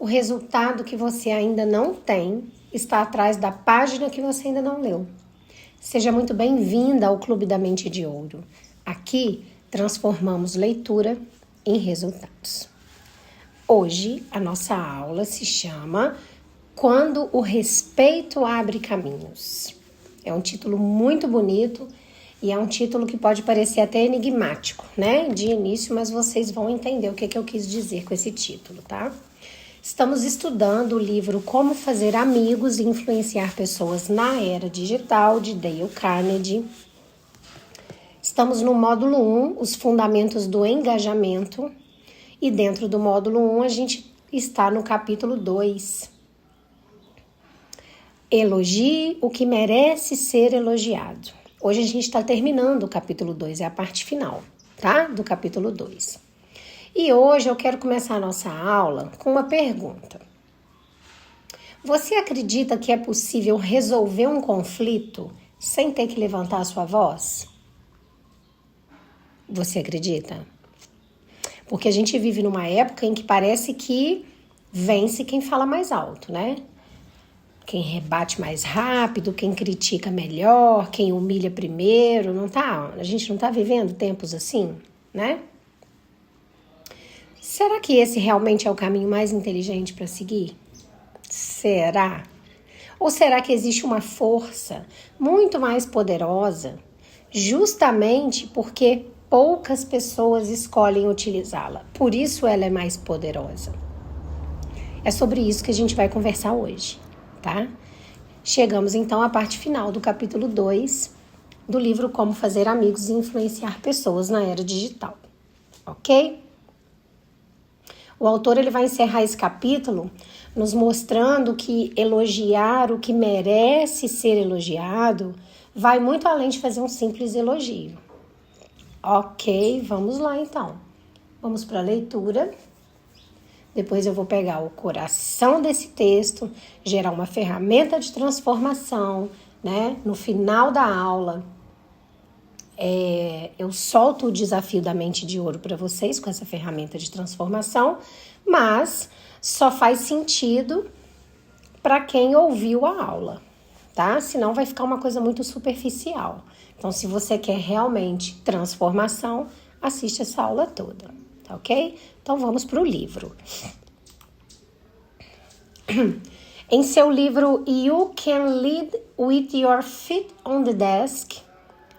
O resultado que você ainda não tem está atrás da página que você ainda não leu. Seja muito bem-vinda ao Clube da Mente de Ouro. Aqui transformamos leitura em resultados. Hoje a nossa aula se chama Quando o Respeito Abre Caminhos. É um título muito bonito e é um título que pode parecer até enigmático, né? De início, mas vocês vão entender o que eu quis dizer com esse título, tá? Estamos estudando o livro Como Fazer Amigos e Influenciar Pessoas na Era Digital, de Dale Carnegie. Estamos no módulo 1, os fundamentos do engajamento. E dentro do módulo 1, a gente está no capítulo 2. Elogie o que merece ser elogiado. Hoje a gente está terminando o capítulo 2, é a parte final, tá? Do capítulo 2. E hoje eu quero começar a nossa aula com uma pergunta. Você acredita que é possível resolver um conflito sem ter que levantar a sua voz? Você acredita? Porque a gente vive numa época em que parece que vence quem fala mais alto, né? Quem rebate mais rápido, quem critica melhor, quem humilha primeiro, não tá? A gente não tá vivendo tempos assim, né? Será que esse realmente é o caminho mais inteligente para seguir? Será? Ou será que existe uma força muito mais poderosa, justamente porque poucas pessoas escolhem utilizá-la? Por isso ela é mais poderosa. É sobre isso que a gente vai conversar hoje, tá? Chegamos então à parte final do capítulo 2 do livro Como Fazer Amigos e Influenciar Pessoas na Era Digital, ok? O autor ele vai encerrar esse capítulo nos mostrando que elogiar o que merece ser elogiado vai muito além de fazer um simples elogio. Ok, vamos lá então. Vamos para a leitura. Depois eu vou pegar o coração desse texto, gerar uma ferramenta de transformação, né? No final da aula, eu solto o desafio da mente de ouro para vocês com essa ferramenta de transformação, mas só faz sentido para quem ouviu a aula, tá? Senão vai ficar uma coisa muito superficial. Então, se você quer realmente transformação, assiste essa aula toda, tá ok? Então, vamos para o livro. Em seu livro You Can Lead With Your Feet on the Desk,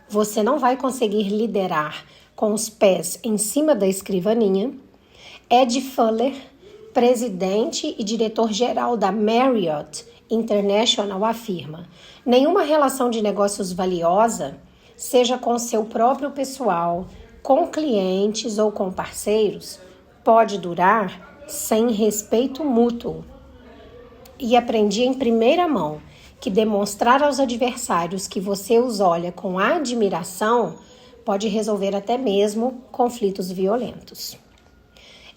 Você Não Vai Conseguir Liderar com os Pés em Cima da Escrivaninha, Ed Fuller, presidente e diretor-geral da Marriott International, afirma: nenhuma relação de negócios valiosa, seja com seu próprio pessoal, com clientes ou com parceiros, pode durar sem respeito mútuo. E aprendi em primeira mão que demonstrar aos adversários que você os olha com admiração pode resolver até mesmo conflitos violentos.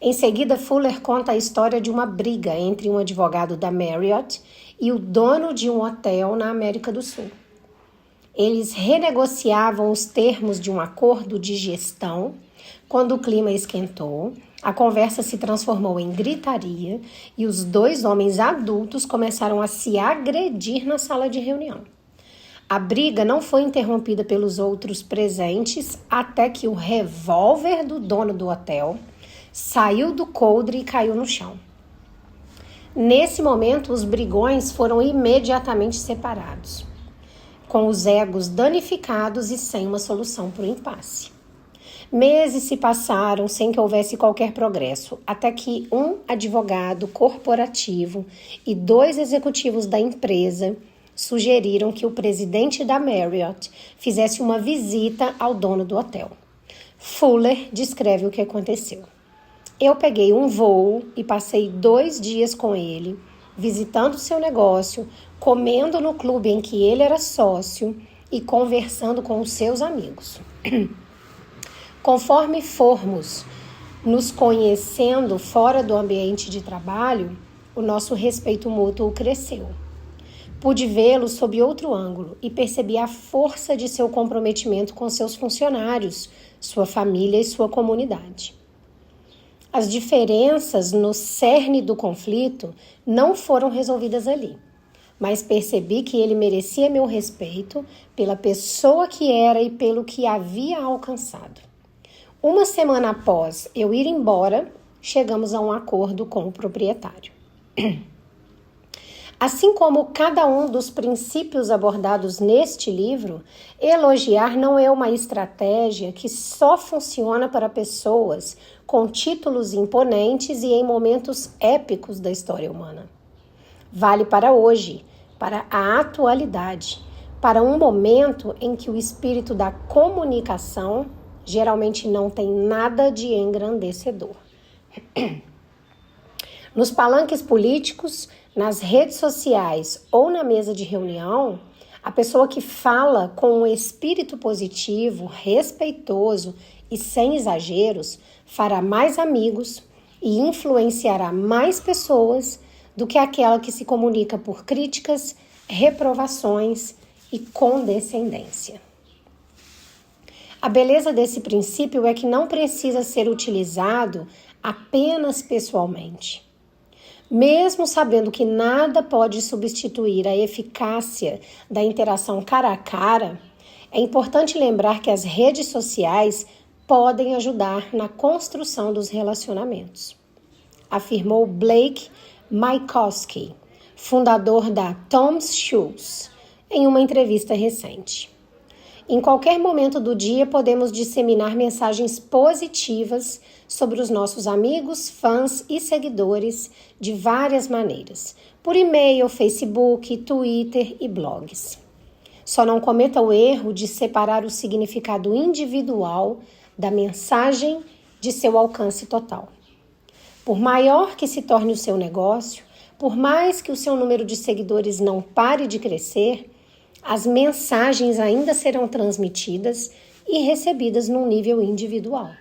Em seguida, Fuller conta a história de uma briga entre um advogado da Marriott e o dono de um hotel na América do Sul. Eles renegociavam os termos de um acordo de gestão. Quando o clima esquentou, a conversa se transformou em gritaria e os dois homens adultos começaram a se agredir na sala de reunião. A briga não foi interrompida pelos outros presentes até que o revólver do dono do hotel saiu do coldre e caiu no chão. Nesse momento, os brigões foram imediatamente separados, com os egos danificados e sem uma solução para o impasse. Meses se passaram sem que houvesse qualquer progresso, até que um advogado corporativo e 2 executivos da empresa sugeriram que o presidente da Marriott fizesse uma visita ao dono do hotel. Fuller descreve o que aconteceu. Eu peguei um voo e passei 2 dias com ele, visitando seu negócio, comendo no clube em que ele era sócio e conversando com os seus amigos. Conforme formos nos conhecendo fora do ambiente de trabalho, o nosso respeito mútuo cresceu. Pude vê-lo sob outro ângulo e percebi a força de seu comprometimento com seus funcionários, sua família e sua comunidade. As diferenças no cerne do conflito não foram resolvidas ali, mas percebi que ele merecia meu respeito pela pessoa que era e pelo que havia alcançado. Uma semana após eu ir embora, chegamos a um acordo com o proprietário. Assim como cada um dos princípios abordados neste livro, elogiar não é uma estratégia que só funciona para pessoas com títulos imponentes e em momentos épicos da história humana. Vale para hoje, para a atualidade, para um momento em que o espírito da comunicação geralmente não tem nada de engrandecedor. Nos palanques políticos, nas redes sociais ou na mesa de reunião, a pessoa que fala com um espírito positivo, respeitoso e sem exageros fará mais amigos e influenciará mais pessoas do que aquela que se comunica por críticas, reprovações e condescendência. A beleza desse princípio é que não precisa ser utilizado apenas pessoalmente. Mesmo sabendo que nada pode substituir a eficácia da interação cara a cara, é importante lembrar que as redes sociais podem ajudar na construção dos relacionamentos, afirmou Blake Mycoskie, fundador da Tom's Shoes, em uma entrevista recente. Em qualquer momento do dia, podemos disseminar mensagens positivas sobre os nossos amigos, fãs e seguidores de várias maneiras, por e-mail, Facebook, Twitter e blogs. Só não cometa o erro de separar o significado individual da mensagem de seu alcance total. Por maior que se torne o seu negócio, por mais que o seu número de seguidores não pare de crescer, as mensagens ainda serão transmitidas e recebidas num nível individual.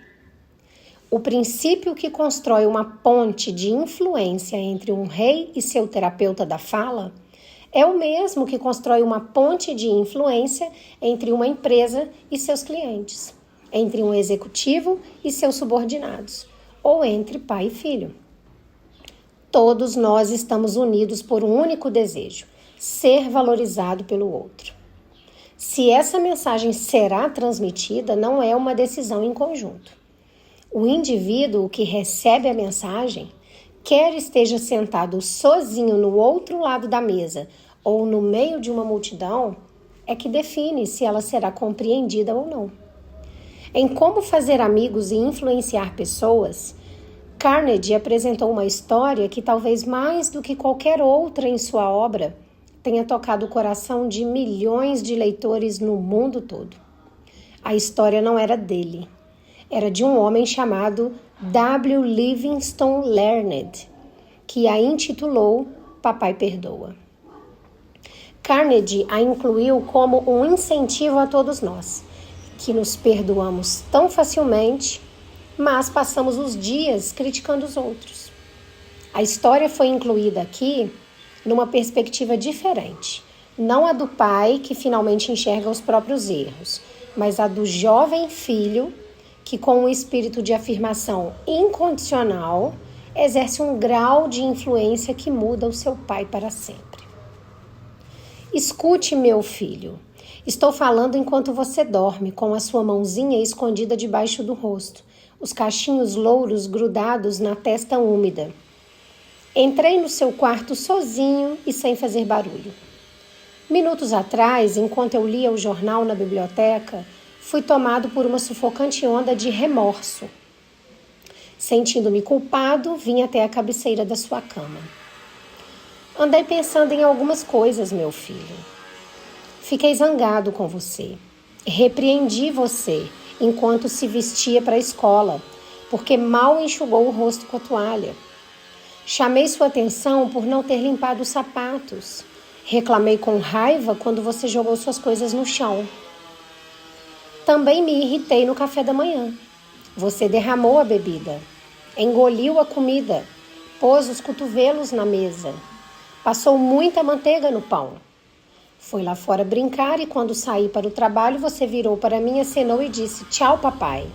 O princípio que constrói uma ponte de influência entre um rei e seu terapeuta da fala é o mesmo que constrói uma ponte de influência entre uma empresa e seus clientes, entre um executivo e seus subordinados, ou entre pai e filho. Todos nós estamos unidos por um único desejo: ser valorizado pelo outro. Se essa mensagem será transmitida, não é uma decisão em conjunto. O indivíduo que recebe a mensagem, quer esteja sentado sozinho no outro lado da mesa ou no meio de uma multidão, é que define se ela será compreendida ou não. Em Como Fazer Amigos e Influenciar Pessoas, Carnegie apresentou uma história que, talvez mais do que qualquer outra em sua obra, tenha tocado o coração de milhões de leitores no mundo todo. A história não era dele. Era de um homem chamado W. Livingston Learned, que a intitulou Papai Perdoa. Carnegie a incluiu como um incentivo a todos nós, que nos perdoamos tão facilmente, mas passamos os dias criticando os outros. A história foi incluída aqui numa perspectiva diferente, não a do pai que finalmente enxerga os próprios erros, mas a do jovem filho que, com um espírito de afirmação incondicional, exerce um grau de influência que muda o seu pai para sempre. Escute, meu filho. Estou falando enquanto você dorme, com a sua mãozinha escondida debaixo do rosto, os cachinhos louros grudados na testa úmida. Entrei no seu quarto sozinho e sem fazer barulho. Minutos atrás, enquanto eu lia o jornal na biblioteca, fui tomado por uma sufocante onda de remorso. Sentindo-me culpado, vim até a cabeceira da sua cama. Andei pensando em algumas coisas, meu filho. Fiquei zangado com você. Repreendi você enquanto se vestia para a escola, porque mal enxugou o rosto com a toalha. Chamei sua atenção por não ter limpado os sapatos. Reclamei com raiva quando você jogou suas coisas no chão. Também me irritei no café da manhã. Você derramou a bebida, engoliu a comida, pôs os cotovelos na mesa, passou muita manteiga no pão. Foi lá fora brincar e quando saí para o trabalho você virou para mim, acenou e disse: "Tchau, papai".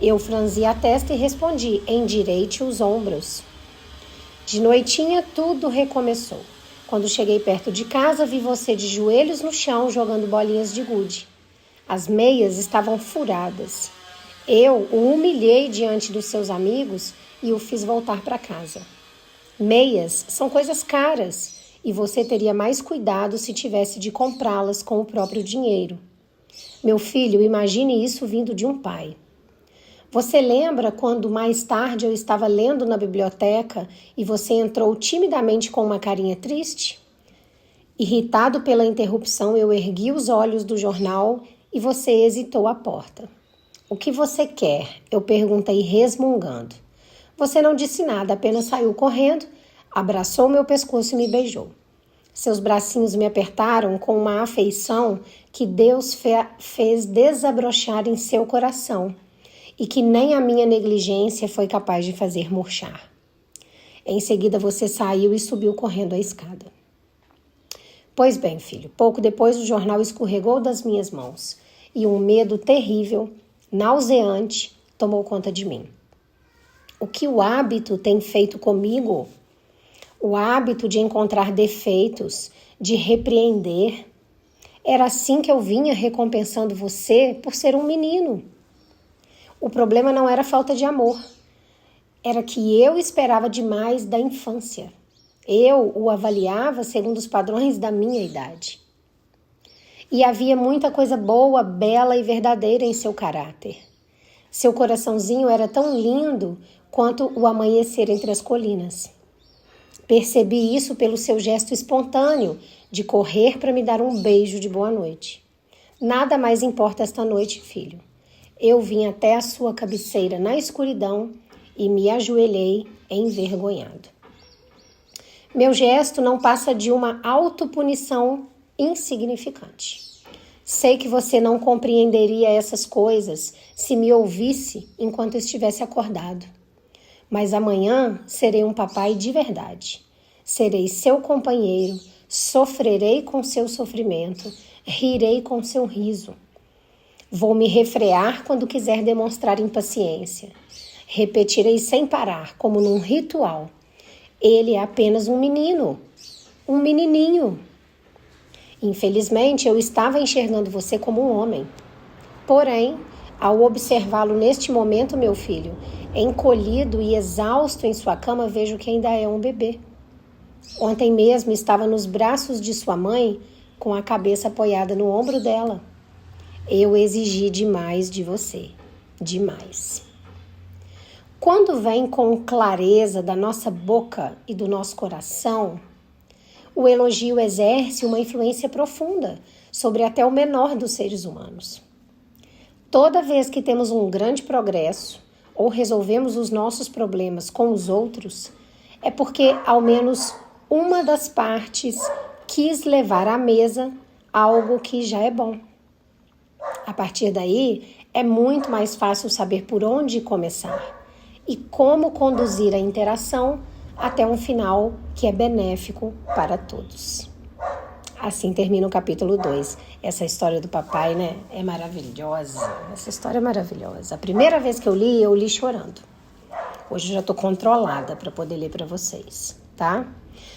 Eu franzi a testa e respondi: endireite os ombros. De noitinha, tudo recomeçou. Quando cheguei perto de casa, vi você de joelhos no chão jogando bolinhas de gude. As meias estavam furadas. Eu o humilhei diante dos seus amigos e o fiz voltar para casa. Meias são coisas caras e você teria mais cuidado se tivesse de comprá-las com o próprio dinheiro. Meu filho, imagine isso vindo de um pai. Você lembra quando mais tarde eu estava lendo na biblioteca e você entrou timidamente com uma carinha triste? Irritado pela interrupção, eu ergui os olhos do jornal e você hesitou à porta. O que você quer? Eu perguntei resmungando. Você não disse nada, apenas saiu correndo, abraçou meu pescoço e me beijou. Seus bracinhos me apertaram com uma afeição que Deus fez desabrochar em seu coração e que nem a minha negligência foi capaz de fazer murchar. Em seguida você saiu e subiu correndo a escada. Pois bem, filho, pouco depois o jornal escorregou das minhas mãos e um medo terrível, nauseante, tomou conta de mim. O que o hábito tem feito comigo? O hábito de encontrar defeitos, de repreender. Era assim que eu vinha recompensando você por ser um menino. O problema não era falta de amor, era que eu esperava demais da infância. Eu o avaliava segundo os padrões da minha idade. E havia muita coisa boa, bela e verdadeira em seu caráter. Seu coraçãozinho era tão lindo quanto o amanhecer entre as colinas. Percebi isso pelo seu gesto espontâneo de correr para me dar um beijo de boa noite. Nada mais importa esta noite, filho. Eu vim até a sua cabeceira na escuridão e me ajoelhei envergonhado. Meu gesto não passa de uma autopunição insignificante. Sei que você não compreenderia essas coisas se me ouvisse enquanto estivesse acordado. Mas amanhã serei um papai de verdade. Serei seu companheiro, sofrerei com seu sofrimento, rirei com seu riso. Vou me refrear quando quiser demonstrar impaciência. Repetirei sem parar, como num ritual. Ele é apenas um menino, um menininho. Infelizmente, eu estava enxergando você como um homem. Porém, ao observá-lo neste momento, meu filho, encolhido e exausto em sua cama, vejo que ainda é um bebê. Ontem mesmo estava nos braços de sua mãe, com a cabeça apoiada no ombro dela. Eu exigi demais de você, demais. Quando vem com clareza da nossa boca e do nosso coração, o elogio exerce uma influência profunda sobre até o menor dos seres humanos. Toda vez que temos um grande progresso ou resolvemos os nossos problemas com os outros, é porque ao menos uma das partes quis levar à mesa algo que já é bom. A partir daí, é muito mais fácil saber por onde começar e como conduzir a interação até um final que é benéfico para todos. Assim termina o capítulo 2. Essa história do papai, né, é maravilhosa. Essa história é maravilhosa. A primeira vez que eu li chorando. Hoje eu já estou controlada para poder ler para vocês, tá?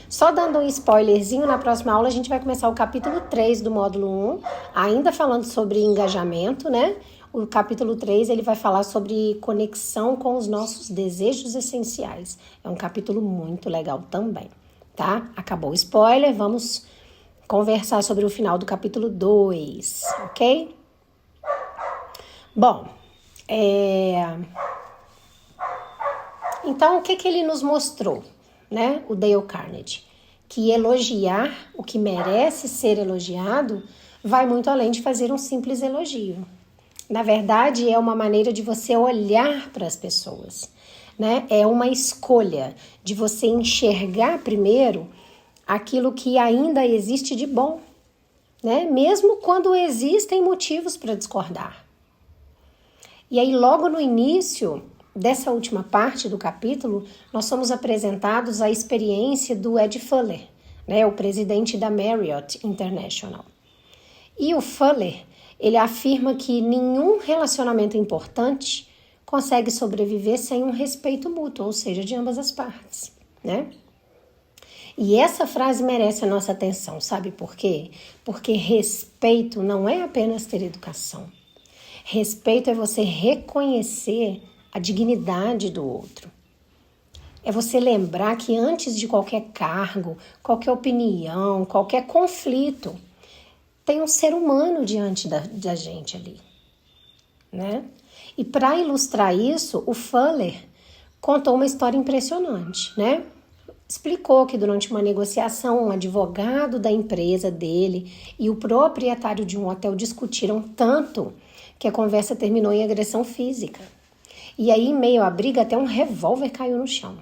Só dando um spoilerzinho, na próxima aula a gente vai começar o capítulo 3 do módulo 1, ainda falando sobre engajamento, né? O capítulo 3 ele vai falar sobre conexão com os nossos desejos essenciais. É um capítulo muito legal também, tá? Acabou o spoiler, vamos conversar sobre o final do capítulo 2, ok? Bom, então o que ele nos mostrou, né? O Dale Carnegie, que elogiar o que merece ser elogiado vai muito além de fazer um simples elogio. Na verdade, é uma maneira de você olhar para as pessoas, né? É uma escolha de você enxergar primeiro aquilo que ainda existe de bom, né? Mesmo quando existem motivos para discordar. E aí, logo no início dessa última parte do capítulo, nós somos apresentados à experiência do Ed Fuller, né? O presidente da Marriott International. E o Fuller, ele afirma que nenhum relacionamento importante consegue sobreviver sem um respeito mútuo, ou seja, de ambas as partes, né? E essa frase merece a nossa atenção, sabe por quê? Porque respeito não é apenas ter educação. Respeito é você reconhecer a dignidade do outro. É você lembrar que antes de qualquer cargo, qualquer opinião, qualquer conflito, tem um ser humano diante da gente ali, né? E para ilustrar isso, o Fuller contou uma história impressionante, né? Explicou que durante uma negociação, um advogado da empresa dele e o proprietário de um hotel discutiram tanto que a conversa terminou em agressão física. E aí, em meio à briga, até um revólver caiu no chão.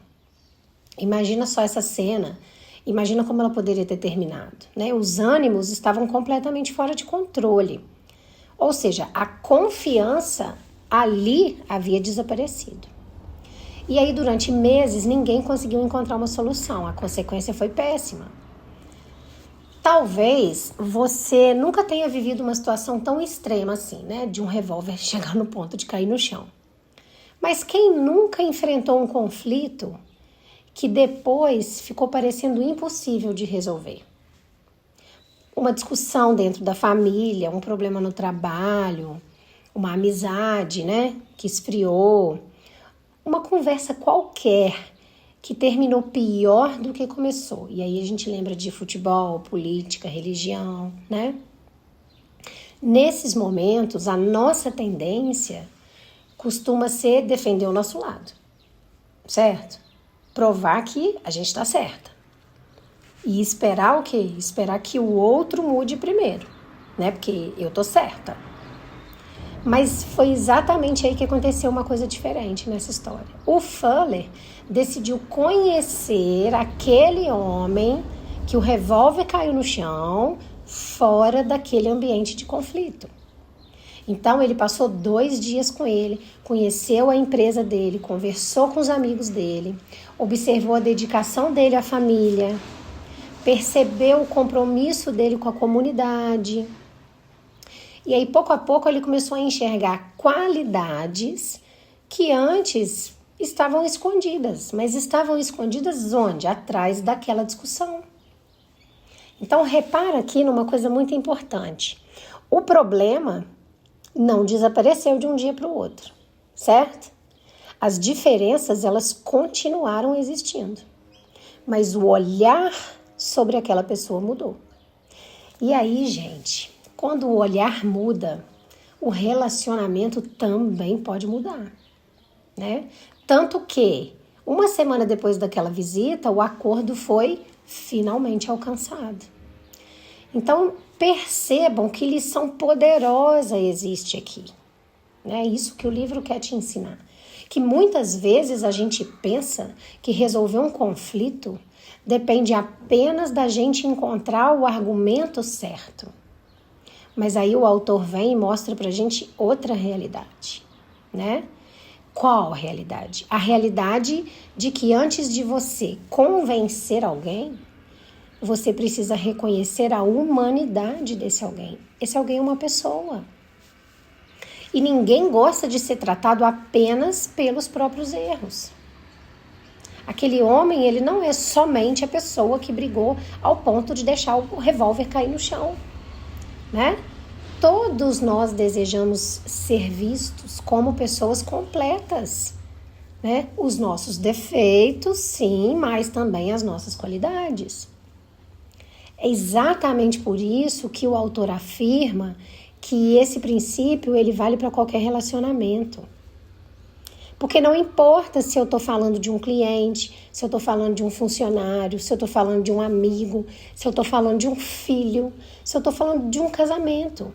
Imagina só essa cena, imagina como ela poderia ter terminado, né? Os ânimos estavam completamente fora de controle. Ou seja, a confiança ali havia desaparecido. E aí, durante meses, ninguém conseguiu encontrar uma solução. A consequência foi péssima. Talvez você nunca tenha vivido uma situação tão extrema assim, né? De um revólver chegar no ponto de cair no chão. Mas quem nunca enfrentou um conflito que depois ficou parecendo impossível de resolver? Uma discussão dentro da família, um problema no trabalho, uma amizade, né? Que esfriou. Uma conversa qualquer que terminou pior do que começou. E aí a gente lembra de futebol, política, religião, né? Nesses momentos, a nossa tendência costuma ser defender o nosso lado, certo? Provar que a gente está certa. E esperar o quê? Esperar que o outro mude primeiro, né? Porque eu tô certa. Mas foi exatamente aí que aconteceu uma coisa diferente nessa história. O Fuller decidiu conhecer aquele homem que o revólver caiu no chão fora daquele ambiente de conflito. Então ele passou 2 dias com ele, conheceu a empresa dele, conversou com os amigos dele, observou a dedicação dele à família, percebeu o compromisso dele com a comunidade. E aí, pouco a pouco, ele começou a enxergar qualidades que antes estavam escondidas. Mas estavam escondidas onde? Atrás daquela discussão. Então, repara aqui numa coisa muito importante. O problema não desapareceu de um dia para o outro, certo? As diferenças, elas continuaram existindo. Mas o olhar sobre aquela pessoa mudou. E aí, gente, quando o olhar muda, o relacionamento também pode mudar, né? Tanto que, uma semana depois daquela visita, o acordo foi finalmente alcançado. Então, percebam que lição poderosa existe aqui. É isso que o livro quer te ensinar. Que muitas vezes a gente pensa que resolver um conflito depende apenas da gente encontrar o argumento certo. Mas aí o autor vem e mostra pra gente outra realidade, né? Qual realidade? A realidade de que antes de você convencer alguém, você precisa reconhecer a humanidade desse alguém. Esse alguém é uma pessoa. E ninguém gosta de ser tratado apenas pelos próprios erros. Aquele homem, ele não é somente a pessoa que brigou ao ponto de deixar o revólver cair no chão, né? Todos nós desejamos ser vistos como pessoas completas, né? Os nossos defeitos, sim, mas também as nossas qualidades. É exatamente por isso que o autor afirma que esse princípio ele vale para qualquer relacionamento. Porque não importa se eu estou falando de um cliente, se eu estou falando de um funcionário, se eu estou falando de um amigo, se eu estou falando de um filho, se eu estou falando de um casamento.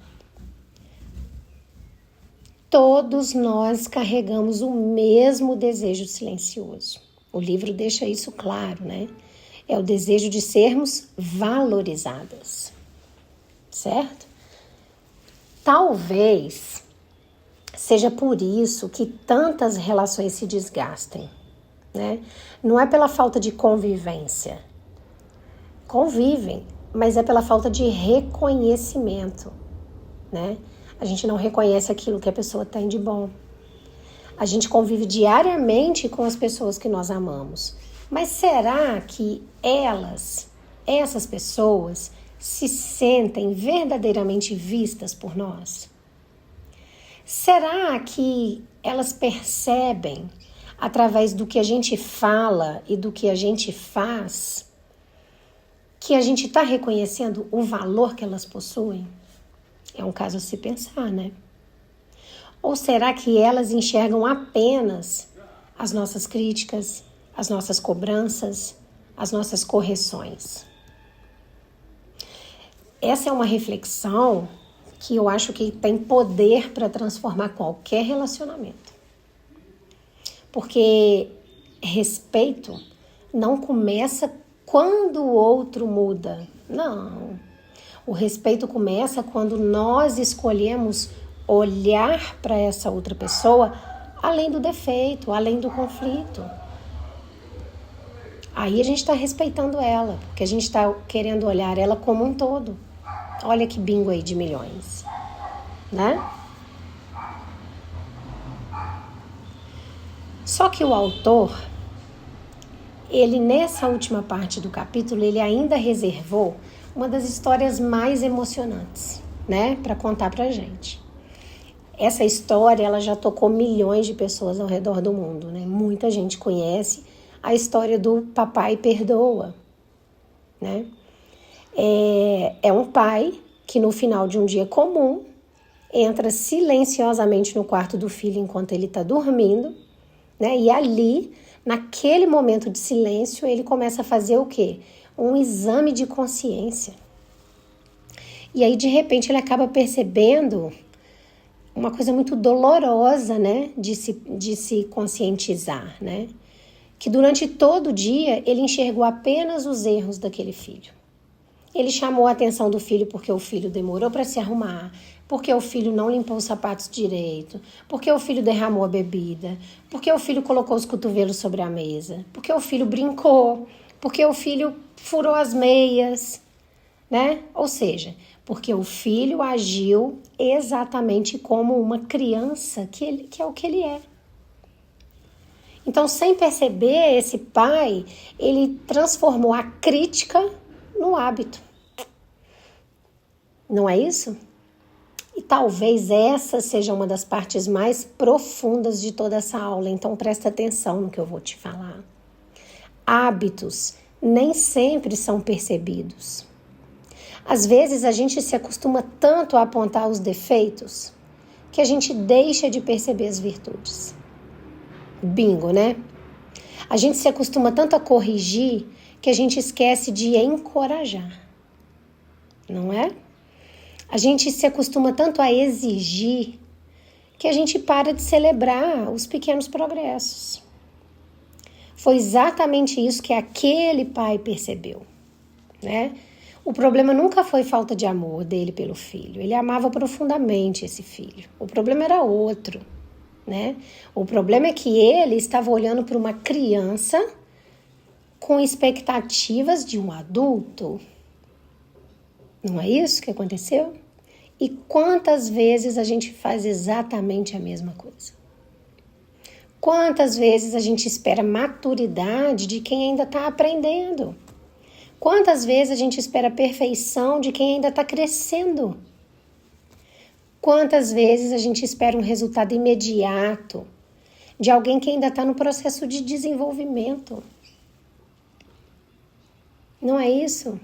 Todos nós carregamos o mesmo desejo silencioso. O livro deixa isso claro, né? É o desejo de sermos valorizadas, certo? Talvez seja por isso que tantas relações se desgastem, né? Não é pela falta de convivência. Convivem, mas é pela falta de reconhecimento, né? A gente não reconhece aquilo que a pessoa tem de bom. A gente convive diariamente com as pessoas que nós amamos. Mas será que essas pessoas, se sentem verdadeiramente vistas por nós? Será que elas percebem, através do que a gente fala e do que a gente faz, que a gente está reconhecendo o valor que elas possuem? É um caso a se pensar, né? Ou será que elas enxergam apenas as nossas críticas, as nossas cobranças, as nossas correções? Essa é uma reflexão que eu acho que tem poder para transformar qualquer relacionamento. Porque respeito não começa quando o outro muda. Não. O respeito começa quando nós escolhemos olhar para essa outra pessoa além do defeito, além do conflito. Aí a gente está respeitando ela, porque a gente está querendo olhar ela como um todo. Olha que bingo aí de milhões, né? Só que o autor, ele nessa última parte do capítulo, ele ainda reservou uma das histórias mais emocionantes, né, para contar pra gente. Essa história, ela já tocou milhões de pessoas ao redor do mundo, né? Muita gente conhece a história do Papai Perdoa, né? É um pai que no final de um dia comum entra silenciosamente no quarto do filho enquanto ele está dormindo, né? E ali, naquele momento de silêncio, ele começa a fazer o quê? Um exame de consciência. E aí, de repente, ele acaba percebendo uma coisa muito dolorosa, né? De se conscientizar, né? Que durante todo o dia ele enxergou apenas os erros daquele filho. Ele chamou a atenção do filho porque o filho demorou para se arrumar, porque o filho não limpou os sapatos direito, porque o filho derramou a bebida, porque o filho colocou os cotovelos sobre a mesa, porque o filho brincou, porque o filho furou as meias, né? Ou seja, porque o filho agiu exatamente como uma criança, que é o que ele é. Então, sem perceber, esse pai, ele transformou a crítica no hábito. Não é isso? E talvez essa seja uma das partes mais profundas de toda essa aula. Então, presta atenção no que eu vou te falar. Hábitos nem sempre são percebidos. Às vezes, a gente se acostuma tanto a apontar os defeitos que a gente deixa de perceber as virtudes. Bingo, né? A gente se acostuma tanto a corrigir que a gente esquece de encorajar, não é? A gente se acostuma tanto a exigir que a gente para de celebrar os pequenos progressos. Foi exatamente isso que aquele pai percebeu, né? O problema nunca foi falta de amor dele pelo filho. Ele amava profundamente esse filho. O problema era outro, né? O problema é que ele estava olhando para uma criança com expectativas de um adulto. Não é isso que aconteceu? E quantas vezes a gente faz exatamente a mesma coisa? Quantas vezes a gente espera maturidade de quem ainda está aprendendo? Quantas vezes a gente espera perfeição de quem ainda está crescendo? Quantas vezes a gente espera um resultado imediato de alguém que ainda está no processo de desenvolvimento? Não é isso?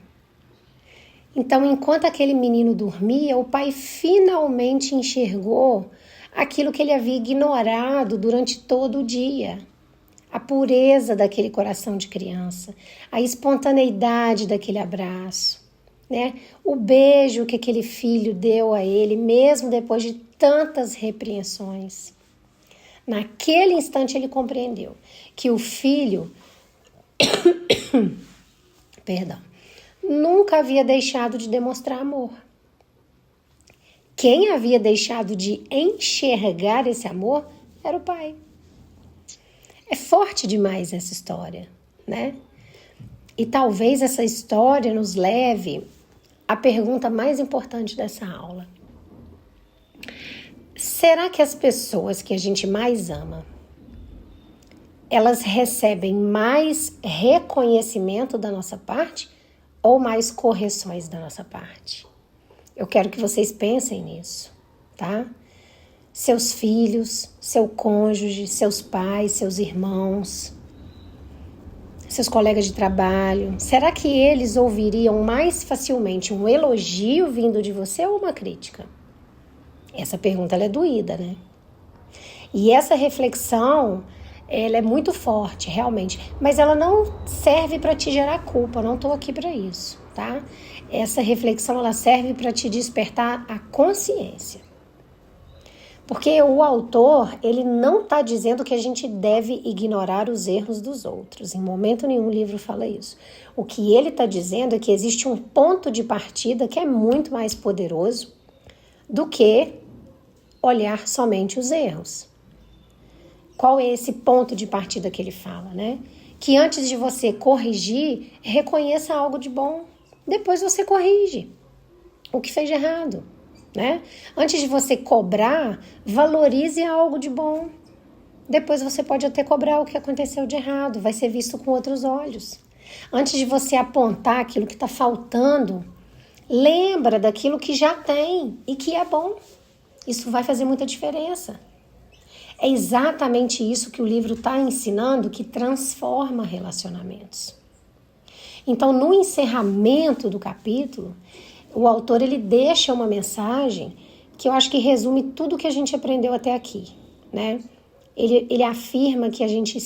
Então, enquanto aquele menino dormia, o pai finalmente enxergou aquilo que ele havia ignorado durante todo o dia. A pureza daquele coração de criança, a espontaneidade daquele abraço, né? O beijo que aquele filho deu a ele, mesmo depois de tantas repreensões. Naquele instante ele compreendeu que o filho nunca havia deixado de demonstrar amor. Quem havia deixado de enxergar esse amor era o pai. É forte demais essa história, né? E talvez essa história nos leve à pergunta mais importante dessa aula. Será que as pessoas que a gente mais ama, elas recebem mais reconhecimento da nossa parte ou mais correções da nossa parte? Eu quero que vocês pensem nisso, tá? Seus filhos, seu cônjuge, seus pais, seus irmãos, seus colegas de trabalho. Será que eles ouviriam mais facilmente um elogio vindo de você ou uma crítica? Essa pergunta ela é doída, né? E essa reflexão, ela é muito forte, realmente. Mas ela não serve para te gerar culpa, eu não estou aqui para isso, tá? Essa reflexão, ela serve para te despertar a consciência. Porque o autor, ele não está dizendo que a gente deve ignorar os erros dos outros. Em momento nenhum o livro fala isso. O que ele está dizendo é que existe um ponto de partida que é muito mais poderoso do que olhar somente os erros. Qual é esse ponto de partida que ele fala, né? Que antes de você corrigir, reconheça algo de bom. Depois você corrige o que fez de errado, né? Antes de você cobrar, valorize algo de bom. Depois você pode até cobrar o que aconteceu de errado, vai ser visto com outros olhos. Antes de você apontar aquilo que está faltando, lembra daquilo que já tem e que é bom. Isso vai fazer muita diferença. É exatamente isso que o livro está ensinando, que transforma relacionamentos. Então, no encerramento do capítulo, o autor ele deixa uma mensagem que eu acho que resume tudo que a gente aprendeu até aqui, né? Ele afirma que a gente,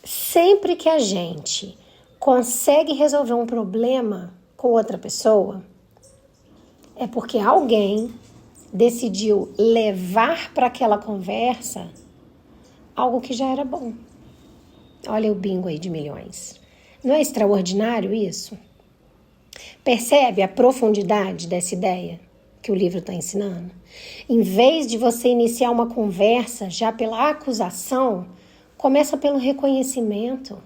sempre que a gente consegue resolver um problema com outra pessoa, é porque alguém decidiu levar para aquela conversa algo que já era bom. Olha o bingo aí de milhões. Não é extraordinário isso? Percebe a profundidade dessa ideia que o livro está ensinando? Em vez de você iniciar uma conversa já pela acusação, começa pelo reconhecimento.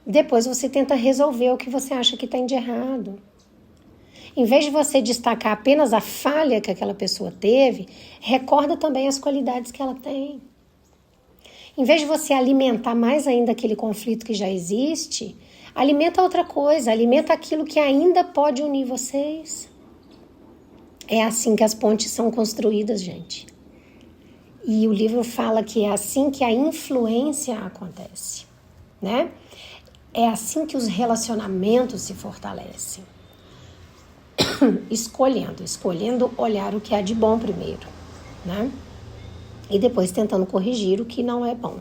Depois você tenta resolver o que você acha que tem de errado. Em vez de você destacar apenas a falha que aquela pessoa teve, recorda também as qualidades que ela tem. Em vez de você alimentar mais ainda aquele conflito que já existe, alimenta outra coisa, alimenta aquilo que ainda pode unir vocês. É assim que as pontes são construídas, gente. E o livro fala que é assim que a influência acontece, né? É assim que os relacionamentos se fortalecem. Escolhendo olhar o que há de bom primeiro, né? E depois tentando corrigir o que não é bom.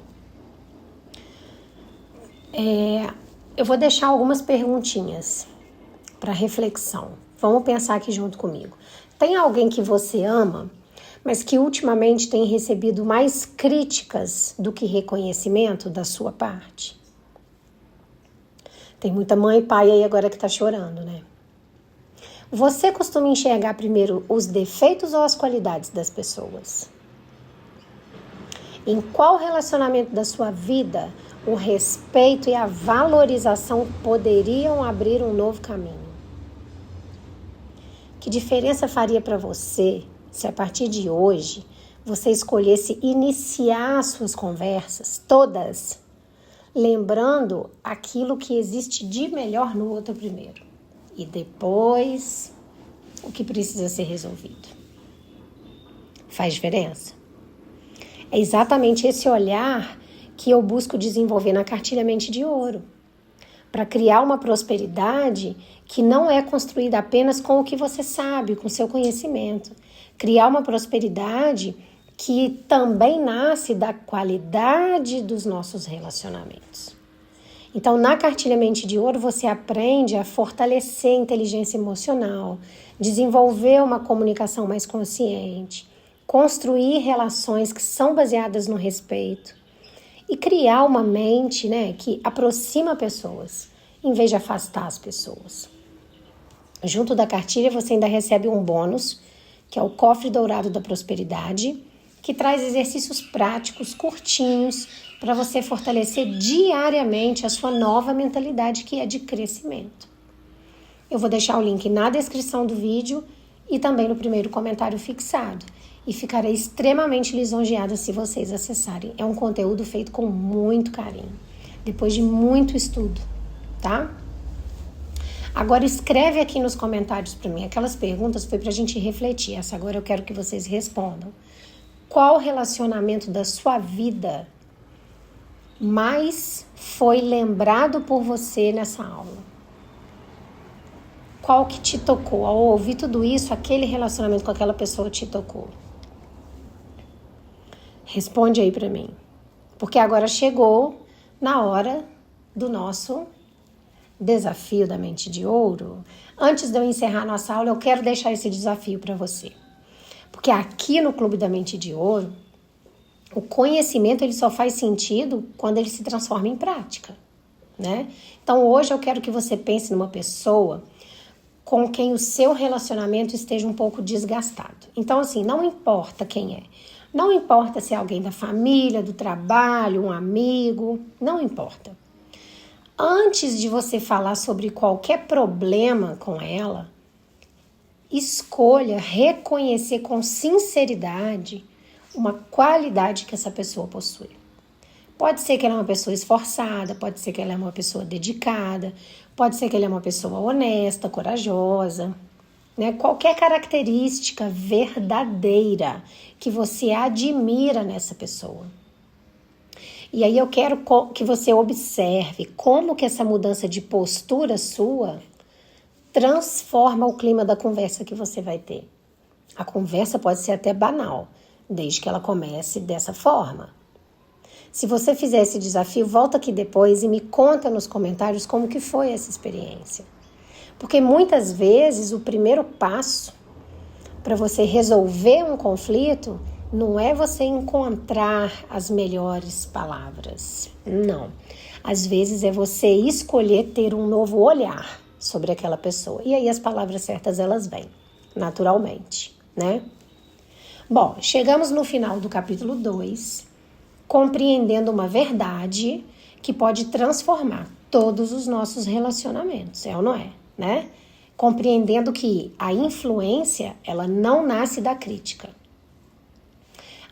Eu vou deixar algumas perguntinhas para reflexão. Vamos pensar aqui junto comigo. Tem alguém que você ama, mas que ultimamente tem recebido mais críticas do que reconhecimento da sua parte? Tem muita mãe e pai aí agora que tá chorando, né? Você costuma enxergar primeiro os defeitos ou as qualidades das pessoas? Em qual relacionamento da sua vida o respeito e a valorização poderiam abrir um novo caminho? Que diferença faria para você se a partir de hoje você escolhesse iniciar suas conversas todas lembrando aquilo que existe de melhor no outro primeiro e depois o que precisa ser resolvido? Faz diferença? É exatamente esse olhar que eu busco desenvolver na cartilha Mente de Ouro, para criar uma prosperidade que não é construída apenas com o que você sabe, com seu conhecimento. Criar uma prosperidade que também nasce da qualidade dos nossos relacionamentos. Então, na cartilha Mente de Ouro, você aprende a fortalecer a inteligência emocional, desenvolver uma comunicação mais consciente, construir relações que são baseadas no respeito e criar uma mente, né, que aproxima pessoas, em vez de afastar as pessoas. Junto da cartilha, você ainda recebe um bônus, que é o Cofre Dourado da Prosperidade, que traz exercícios práticos, curtinhos, para você fortalecer diariamente a sua nova mentalidade, que é de crescimento. Eu vou deixar o link na descrição do vídeo e também no primeiro comentário fixado. e ficarei extremamente lisonjeada se vocês acessarem. É um conteúdo feito com muito carinho, depois de muito estudo, tá? Agora escreve aqui nos comentários para mim. Aquelas perguntas foi pra gente refletir. Essa agora eu quero que vocês respondam. Qual relacionamento da sua vida mais foi lembrado por você nessa aula? Qual que te tocou? Ao ouvir tudo isso, aquele relacionamento com aquela pessoa te tocou? Responde aí pra mim. Porque agora chegou na hora do nosso desafio da mente de ouro. Antes de eu encerrar nossa aula, eu quero deixar esse desafio para você. Porque aqui no Clube da Mente de Ouro, o conhecimento ele só faz sentido quando ele se transforma em prática, né? Então hoje eu quero que você pense numa pessoa com quem o seu relacionamento esteja um pouco desgastado. Então assim, não importa quem é. Não importa se é alguém da família, do trabalho, um amigo, não importa. Antes de você falar sobre qualquer problema com ela, escolha reconhecer com sinceridade uma qualidade que essa pessoa possui. Pode ser que ela é uma pessoa esforçada, pode ser que ela é uma pessoa dedicada, pode ser que ela é uma pessoa honesta, corajosa, né? Qualquer característica verdadeira que você admira nessa pessoa. E aí eu quero que você observe como que essa mudança de postura sua transforma o clima da conversa que você vai ter. A conversa pode ser até banal, desde que ela comece dessa forma. Se você fizer esse desafio, volta aqui depois e me conta nos comentários como que foi essa experiência. Porque muitas vezes o primeiro passo para você resolver um conflito não é você encontrar as melhores palavras. Não. Às vezes é você escolher ter um novo olhar sobre aquela pessoa. E aí as palavras certas elas vêm, naturalmente, né? Bom, chegamos no final do capítulo 2, compreendendo uma verdade que pode transformar todos os nossos relacionamentos, é ou não é, né? Compreendendo que a influência, ela não nasce da crítica.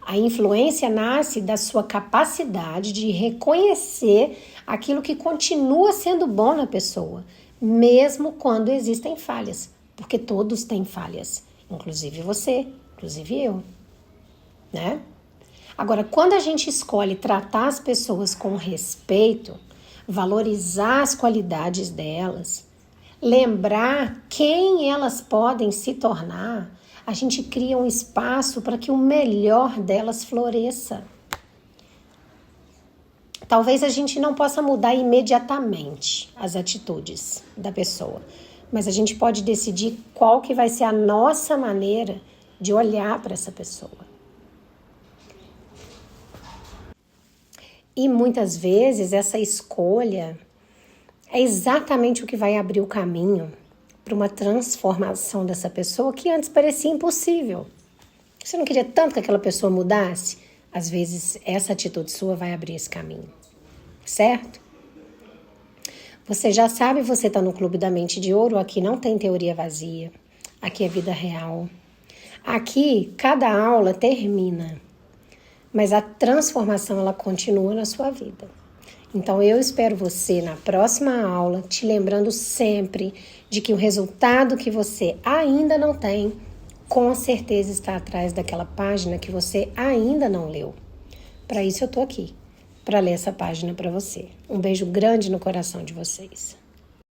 A influência nasce da sua capacidade de reconhecer aquilo que continua sendo bom na pessoa, mesmo quando existem falhas, porque todos têm falhas, inclusive você, inclusive eu, né? Agora, quando a gente escolhe tratar as pessoas com respeito, valorizar as qualidades delas, lembrar quem elas podem se tornar, a gente cria um espaço para que o melhor delas floresça. Talvez a gente não possa mudar imediatamente as atitudes da pessoa, mas a gente pode decidir qual que vai ser a nossa maneira de olhar para essa pessoa. E muitas vezes essa escolha é exatamente o que vai abrir o caminho para uma transformação dessa pessoa que antes parecia impossível. Você não queria tanto que aquela pessoa mudasse? Às vezes essa atitude sua vai abrir esse caminho, certo? Você já sabe, você está no Clube da Mente de Ouro, aqui não tem teoria vazia, aqui é vida real. Aqui cada aula termina, mas a transformação ela continua na sua vida. Então eu espero você na próxima aula, te lembrando sempre de que o resultado que você ainda não tem, com certeza está atrás daquela página que você ainda não leu. Para isso eu tô aqui, para ler essa página para você. Um beijo grande no coração de vocês.